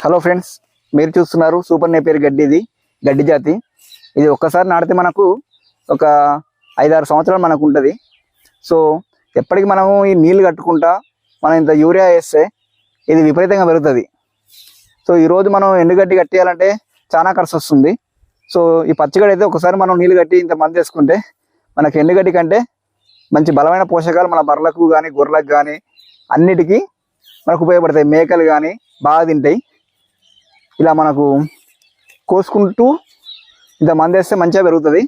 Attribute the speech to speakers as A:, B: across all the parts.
A: Hello friends, మీరు చూస్తున్నారు super Napier గడ్డి. ఇది గడ్డి జాతి. ఇది ఒక్కసారి నాటితే మనకు ఒక 5-6 సంవత్సరాలు మనకు ఉంటుంది. సో ఎప్పటికి మనము ఈ నీళ్లు కట్టుకుంటా మనం ఇంత యూరియా వేస్తే ఇది విపరీతంగా పెరుగుతుంది. సో ఈరోజు మనం ఎండుగడ్డి కట్టేయాలంటే చాలా ఖర్చు వస్తుంది. సో ఈ పచ్చిగడ్డి అయితే ఒకసారి మనం నీళ్ళు కట్టి ఇంత మంది వేసుకుంటే మనకి ఎండుగడ్డి కంటే మంచి బలమైన పోషకాలు మన బర్రెలకు కానీ గొర్రెలకు కానీ అన్నిటికీ మనకు ఉపయోగపడతాయి. మేకలు కానీ బాగా తింటాయి. ఇలా మనకు కోసుకుంటూ ఇంత మంది వేస్తే మంచిగా పెరుగుతుంది.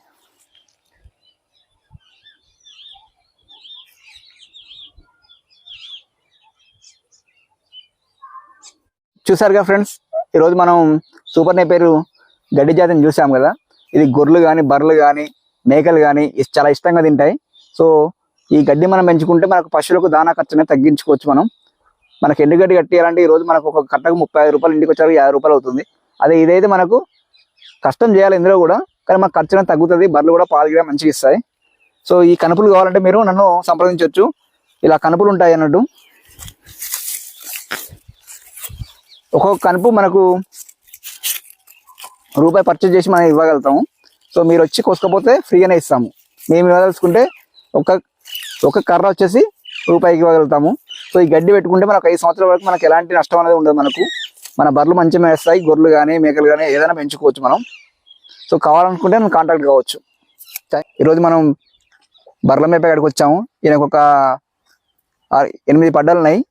A: చూసారుగా ఫ్రెండ్స్, ఈరోజు మనం సూపర్ నేపియర్ గడ్డి జాతిని చూసాం కదా. ఇది గొర్రెలు కానీ బర్రెలు కానీ మేకలు కానీ చాలా ఇష్టంగా తింటాయి. సో ఈ గడ్డి మనం పెంచుకుంటే మనకు పశువులకు దానా ఖర్చునే తగ్గించుకోవచ్చు. మనకు ఎండుగడ్డి కట్టేయాలంటే ఈరోజు మనకు ఒక కట్టకు 35 రూపాయలు, ఇంటికి వచ్చారు 50 రూపాయలు అవుతుంది. అదే ఇదైతే మనకు కష్టం చేయాలి ఇందులో కూడా, కానీ మనకు ఖర్చునే తగ్గుతుంది. బర్రెలు కూడా పాలు కూడా మంచిగా ఇస్తాయి. సో ఈ కనుపులు కావాలంటే మీరు నన్ను సంప్రదించవచ్చు. ఇలా కనుపులు ఉంటాయి అన్నట్టు. ఒక్కొక్క కనుపు మనకు రూపాయి పర్చేజ్ చేసి మనం ఇవ్వగలుగుతాము. సో మీరు వచ్చి కోసుకపోతే ఫ్రీగానే ఇస్తాము. మేము ఇవ్వదలుచుకుంటే ఒక కర్ర వచ్చేసి రూపాయికి ఇవ్వగలుగుతాము. సో ఈ గడ్డి పెట్టుకుంటే మనకు 5 సంవత్సరాల వరకు మనకు ఎలాంటి నష్టం అనేది ఉండదు. మన బర్రెలు మంచిగా వేస్తాయి. గొర్రెలు కానీ మేకలు కానీ ఏదైనా పెంచుకోవచ్చు మనం. సో కావాలనుకుంటే మనం కాంటాక్ట్ కావచ్చు. ఈరోజు మనం బర్రెల మేప కాడికి వచ్చాము. ఈయనకు ఒక 8 పడ్డాలు ఉన్నాయి.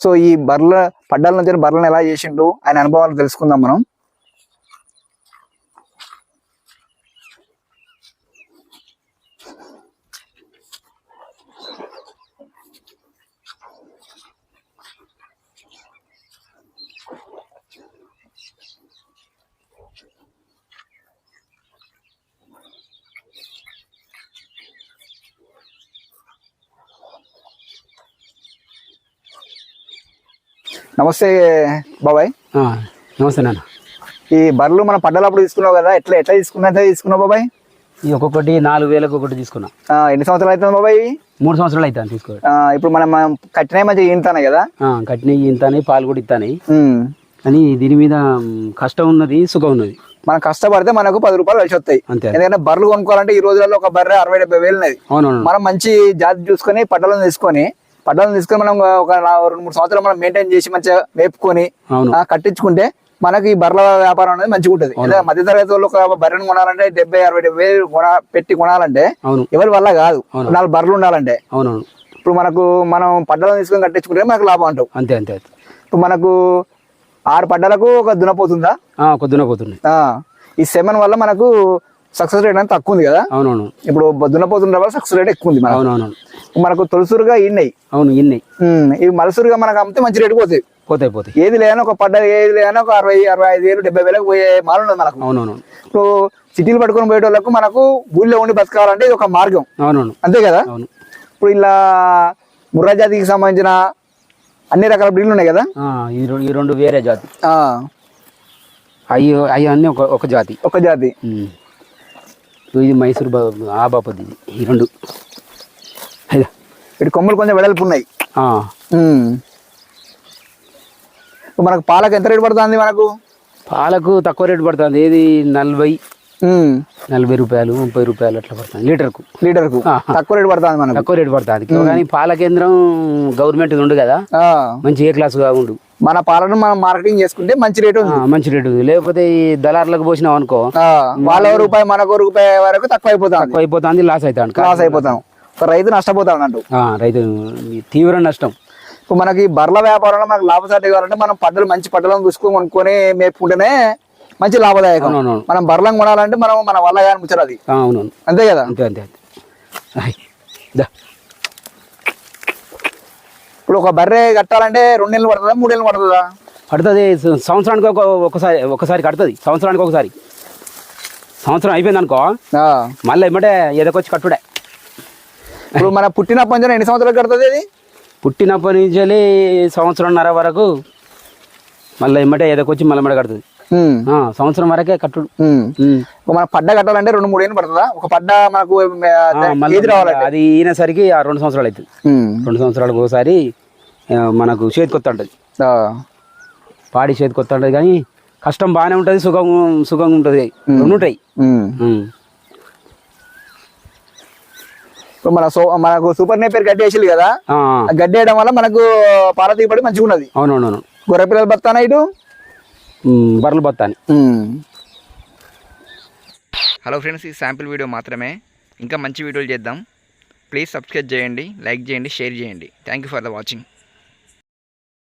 A: సో ఈ బర్రెల పడ్డాల నుంచి బర్రెలను ఎలా చేసిండు ఆయన అనుభవాలు తెలుసుకుందాం మనం. నమస్తే బాబాయ్.
B: నమస్తే నాన్న.
A: ఈ బర్రెలు మన పడ్డలప్పుడు తీసుకున్నావు కదా, ఎట్లా తీసుకున్నావు బాబాయ్?
B: ఈ ఒక్కొక్కటి 4,000 ఒకటి తీసుకున్నా.
A: ఎన్ని సంవత్సరాలు అవుతుంది బాబాయ్?
B: 3 సంవత్సరాలు అవుతాను తీసుకోవాలి.
A: ఇప్పుడు మనం కట్టినాయి మంచిగా ఈంతానే కదా?
B: కట్టినవి ఇంతానే, పాలు కూడా ఇస్తాయి. కానీ దీని మీద కష్టం ఉన్నది, సుఖం ఉన్నది.
A: మనం కష్టపడితే మనకు 10 రూపాయలు కలిసి వస్తాయి. ఎందుకంటే బర్రెలు కొనుక్కోవాలంటే ఈ రోజులలో ఒక బర్రె 60-70 వేలు ఉన్నది. మనం మంచి జాతి చూసుకొని పడ్డలను తీసుకొని మనం ఒక 2-3 సంవత్సరాలు మనం మెయింటైన్ చేసి మంచిగా మేపుకొని కట్టించుకుంటే మనకి ఈ బర్రెల వ్యాపారం అనేది మంచిగా ఉంటుంది. మధ్య తరగతి వాళ్ళు ఒక బర్రెను కొనాలంటే 70-60 వేలు పెట్టి కొనాలంటే ఎవరి వల్ల కాదు. 4 బర్రెలు ఉండాలంటే. ఇప్పుడు మనం పడ్డలను తీసుకొని కట్టించుకుంటే మనకు లాభం అంటావు.
B: అంతే.
A: ఇప్పుడు మనకు 6 పడ్డలకు ఒక దున్నపోతుందా?
B: ఒక దున్నపోతుంది.
A: ఈ సెమెన్ వల్ల మనకు సక్సెస్ రేట్ అనేది తక్కువ ఉంది కదా.
B: అవునవును.
A: ఇప్పుడు దున్నపోతుండే వల్ల సక్సెస్ రేట్ ఎక్కువ ఉంది.
B: అవునవును.
A: మనకు తొలసూరుగా ఇన్నాయి.
B: అవును, ఇన్నాయి.
A: ఇవి మలసూరుగా మనకు అమ్మితే మంచి రేటు పోతాయి. ఏది లేనా ఒక పడ్డ, ఏది లేనా ఒక 60-65 వేలు 70 వేలకు పోయే మాలు ఉన్నది మనకు.
B: అవునవును.
A: ఇప్పుడు సిటీలు పట్టుకొని పోయే వాళ్ళకు మనకు ఊళ్ళో ఉండి బతకాలంటే ఇది ఒక మార్గం.
B: అవునవును.
A: అంతే కదా. ఇప్పుడు ఇలా ముర్రా జాతికి సంబంధించిన అన్ని రకాల బ్రీడ్లు ఉన్నాయి కదా.
B: ఈ 2 వేరే జాతి. అయ్యో అన్ని ఒక జాతి. ఇది మైసూర్ బాపది. ఈ 2
A: ఇటు కొమ్మలు కొంచెం వెడల్పు ఉన్నాయి. మనకు పాలకు ఎంత రేటు పడుతుంది? మనకు
B: పాలకు తక్కువ రేటు పడుతుంది. ఏది 40 రూపాయలు 30 రూపాయలు అట్లా పడుతుంది లీటర్కు.
A: తక్కువ రేటు పడుతుంది మనకు.
B: తక్కువ రేటు పడుతుంది. కానీ పాల కేంద్రం గవర్నమెంట్ ఉండు కదా, మంచి ఏ క్లాసుగా ఉండు. మన
A: పాలను మనం మార్కెటింగ్ చేసుకుంటే మంచి రేటు
B: ఉంది. లేకపోతే ఈ దళారులకు పోసినాం అనుకో,
A: వాళ్ళ రూపాయి మనకు రూపాయి వరకు తక్కువ
B: అయిపోతుంది. లాస్
A: అయిపోతాం. రైతు నష్టపోతాడు అంటూ.
B: రైతు తీవ్ర నష్టం.
A: ఇప్పుడు మనకి బర్రెల వ్యాపారంలో మనకు లాభసాటి కావాలంటే మనం మంచి పడ్డలను చూసుకొని కొనుక్కొని మేపుకుంటేనే మంచి లాభదాయకం. మనం బర్రెలను కొనాలంటే మన వల్ల కానీ ముచ్చరు అది. అంతే కదా.
B: అంతే.
A: ఇప్పుడు ఒక బర్రె కట్టాలంటే 2 నెలలు పడుతుందా, 3 నెలలు పడుతుందా?
B: పడుతుంది. సంవత్సరానికి ఒకసారి కడుతుంది. సంవత్సరానికి ఒకసారి. సంవత్సరం అయిపోయింది అనుకో, మళ్ళీ ఏమంటే ఎదకొచ్చి కట్టుడే.
A: ఇప్పుడు మన పుట్టినప్పటి నుంచి ఎన్ని సంవత్సరాలు కడుతుంది? అది
B: పుట్టినప్పటి నుంచి 1.5 సంవత్సరం వరకు మళ్ళీ ఏమంటే ఎదకొచ్చి మళ్ళీ కడుతుంది. సంవత్సరం వరకే కట్టుడు.
A: మన పడ్డ కట్టాలంటే 2-3 ఏళ్ళు పడుతుందా? ఒక పడ్డ మనకు
B: అది ఈయనసరికి 2 సంవత్సరాలు అవుతుంది. 2 సంవత్సరాలకు ఒకసారి మనకు చేతికి వస్తూ ఉంటుంది. పాడి చేతికి వస్తుంటుంది కానీ కష్టం బాగానే ఉంటుంది, సుఖంగా ఉంటుంది, రెండు ఉంటాయి.
A: ఇప్పుడు మనకు సూపర్ నేపియర్ గడ్డి వేసింది కదా, గడ్డి వేయడం వల్ల మనకు పాల దిగుబడి మంచిగా ఉన్నది.
B: అవునవునవును.
A: గొర్రె పిల్లలు బతానా ఇటు
B: బర్రెలు బతాని.
A: హలో ఫ్రెండ్స్, ఈ శాంపిల్ వీడియో మాత్రమే. ఇంకా మంచి వీడియోలు చేద్దాం. ప్లీజ్ సబ్స్క్రైబ్ చేయండి, లైక్ చేయండి, షేర్ చేయండి. Thank you for the watching.